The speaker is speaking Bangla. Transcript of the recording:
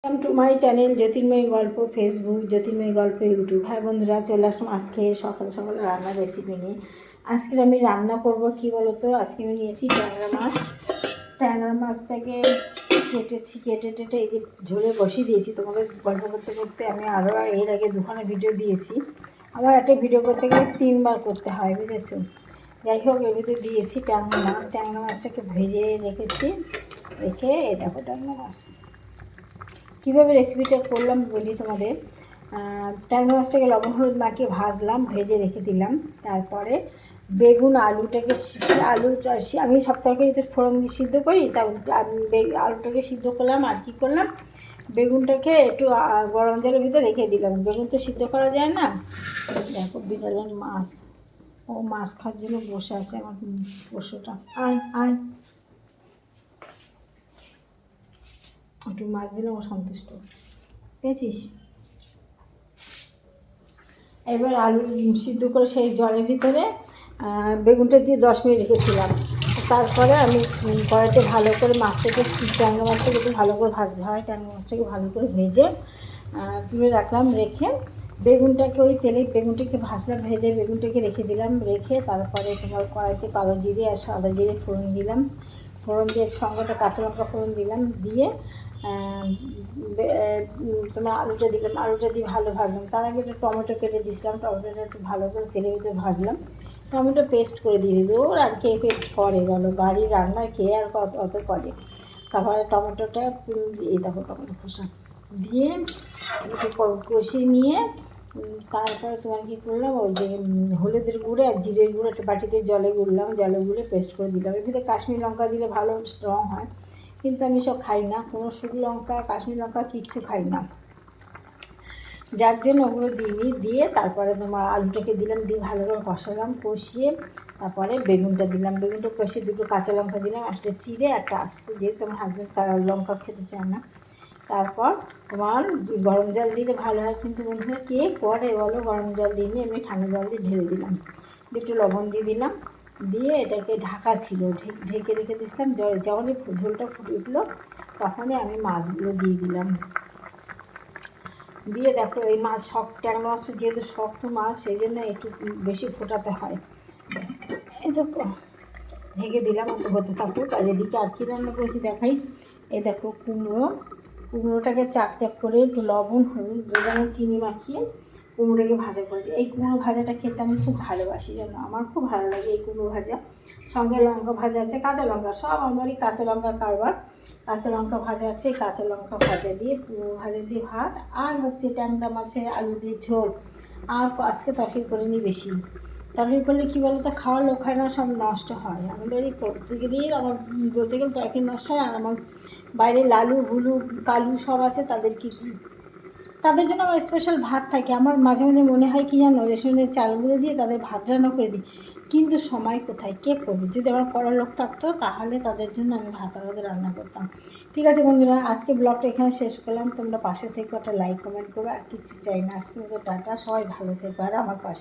ওয়েলকাম টু মাই চ্যানেল জ্যোতির্ময়ী গল্প ফেসবুক, জ্যোতির্ময়ী গল্প ইউটিউব। হ্যাঁ বন্ধুরা, চলে আসলাম আজকে সকাল সকাল রান্নার রেসিপি নিয়ে। আজকে আমি রান্না করব কি বলো তো, আজকে আমি নিয়েছি ট্যাংরা মাছ। ট্যাংরা মাছটাকে কেটে এই যে ঝোলে বসিয়ে দিয়েছি। তোমাদের গল্প করতে করতে আমি আরও এর আগে দুখানা ভিডিও দিয়েছি। আমার একটা ভিডিও করতে গেলে 3বার করতে হয়, বুঝেছো। যাই হোক, এর ভিতরে দিয়েছি ট্যাংরা মাছটাকে ভেজে রেখেছি। রেখে এই দেখো ট্যাংরা মাছ কীভাবে রেসিপিটা করলাম বলি তোমাদের। ট্যাংরা মাছটাকে লবণ হলুদ মাখিয়ে ভাজলাম, ভেজে রেখে দিলাম। তারপরে বেগুন আলুটাকে আমি সব তরকারিতে ফোড়ন দিয়ে সিদ্ধ করি, তা আলুটাকে সিদ্ধ করলাম। আর কী করলাম, বেগুনটাকে একটু গরম জলের ভিতরে রেখে দিলাম। বেগুন তো সিদ্ধ করা যায় না। দেখো বিড়ালের মাছ, ও মাছ খাওয়ার জন্য বসে আছে আমার পশুটা। আয় আয়, একটু মাছ দিলে আমার সন্তুষ্ট, পেয়েছিস। এবার আলু সিদ্ধ করে সেই জলের ভিতরে বেগুনটা দিয়ে 10 মিনিট রেখেছিলাম। তারপরে আমি কড়াইতে ভালো করে ট্যাংরা মাছটাকে একটু ভালো করে ভাজতে হয়। ট্যাংরা মাছটাকে ভালো করে ভেজে তুলে রাখলাম। রেখে বেগুনটাকে ওই তেলে বেগুনটাকে ভাজলাম, ভেজে বেগুনটাকে রেখে দিলাম। রেখে তারপরে তোমার কড়াইতে কালো জিরে আর সাদা জিরে ফোড়ন দিলাম। ফোড়ন দিয়ে সঙ্গে কাঁচা লঙ্কা ফোড়ন দিলাম। দিয়ে তোমার আলুটা দিলাম। আলুটা দিয়ে ভালো ভাজলাম। তার আগে একটা টমেটো কেটে দিয়েছিলাম। টমেটোটা একটু ভালো করে তেলের ভিতরে ভাজলাম। টমেটো পেস্ট করে দিয়ে দিল। ওর আর কে পেস্ট করে বলো, বাড়ির রান্না কে আর অত করে। তারপরে টমেটোটা এই দেখো টমেটো খোসা দিয়ে একটু কষিয়ে নিয়ে তারপরে তোমার কী করলাম, ওই যে হলুদের গুঁড়ো আর জিরের গুঁড়ো একটা বাটিতে জলে গুললাম। জলে গুলে পেস্ট করে দিলাম। এর ভিতরে কাশ্মীরি লঙ্কা দিলে ভালো স্ট্রং হয়, কিন্তু আমি সব খাই না, কোনো শুকনো লঙ্কা কাশ্মীরি লঙ্কা কিচ্ছু খাই না, যার জন্য ওগুলো দিইনি। দিয়ে তারপরে তোমার আলুটাকে দিলাম, দিয়ে ভালো করে কষালাম। কষিয়ে তারপরে বেগুনটা দিলাম। বেগুনটা কষিয়ে দুটো কাঁচা লঙ্কা দিলাম, একটা চিড়ে একটা আস্ত, যেহেতু আমার হাজব্যান্ড লঙ্কা খেতে চায় না। তারপর তোমার গরম জল দিলে ভালো হয়, কিন্তু বন্ধুরা কে করে বলো, গরম জল দিইনি, আমি ঠান্ডা জল দিয়ে ঢেলে দিলাম। একটু লবণ দিয়ে দিলাম। দিয়ে এটাকে ঢাকা ছিল, ঢেকে রেখে দিয়েছিলাম। যখনই ঝোলটা ফুটে উঠলো তখনই আমি মাছগুলো দিয়ে দিলাম। দিয়ে দেখো, এই মাছ ট্যাংরা মাছটা যেহেতু শক্ত মাছ, সেই জন্য একটু বেশি ফোটাতে হয়। এই দেখো ঢেকে দিলাম, একটু হতে থাকুক। আর এদিকে আর কী রান্না করেছি দেখাই। এই দেখো কুমড়োটাকে চাক করে একটু লবণ হলুদ বেদানা চিনি মাখিয়ে কুমড়োটাকে ভাজা করেছি। এই কুমড়ো ভাজাটা খেতে আমি খুব ভালোবাসি, জানো, আমার খুব ভালো লাগে এই কুমড়ো ভাজা। সঙ্গে লঙ্কা ভাজা আছে, কাঁচা লঙ্কা, সব আমারই কাঁচা লঙ্কার কারবার। কাঁচা লঙ্কা ভাজা আছে, কাঁচা লঙ্কা ভাজা দিয়ে ভাত, আর হচ্ছে ট্যাংরা মাছের আলু দিয়ে ঝোল। আর আজকে তরকারি করে নিই বেশি। তরকারি করলে কী বলো তো, খাওয়ার লোক হয় না, সব নষ্ট হয়। আমাদের এই প্রত্যেকেরই আমার বলতে গেলে তরকারি নষ্ট হয়। আর আমার বাইরে লালু ভুলু কালু সব আছে, তাদের জন্য আমার স্পেশাল ভাত থাকে। আমার মাঝে মাঝে মনে হয় কি জানো, রেশনের চালগুলো দিয়ে তাদের ভাত রান্না করে দিই, কিন্তু সময় কোথায়, কে করবে। যদি আমার করার লোক থাকতো তাহলে তাদের জন্য আমি ভাত আলাদা রান্না করতাম। ঠিক আছে বন্ধুরা, আজকে ব্লগটা এখানে শেষ করলাম। তোমরা পাশে থেকে একটা লাইক কমেন্ট করো, আর কিছু চাই না। আজকে মতো টাটা, সবাই ভালো থেকো আর আমার পাশে।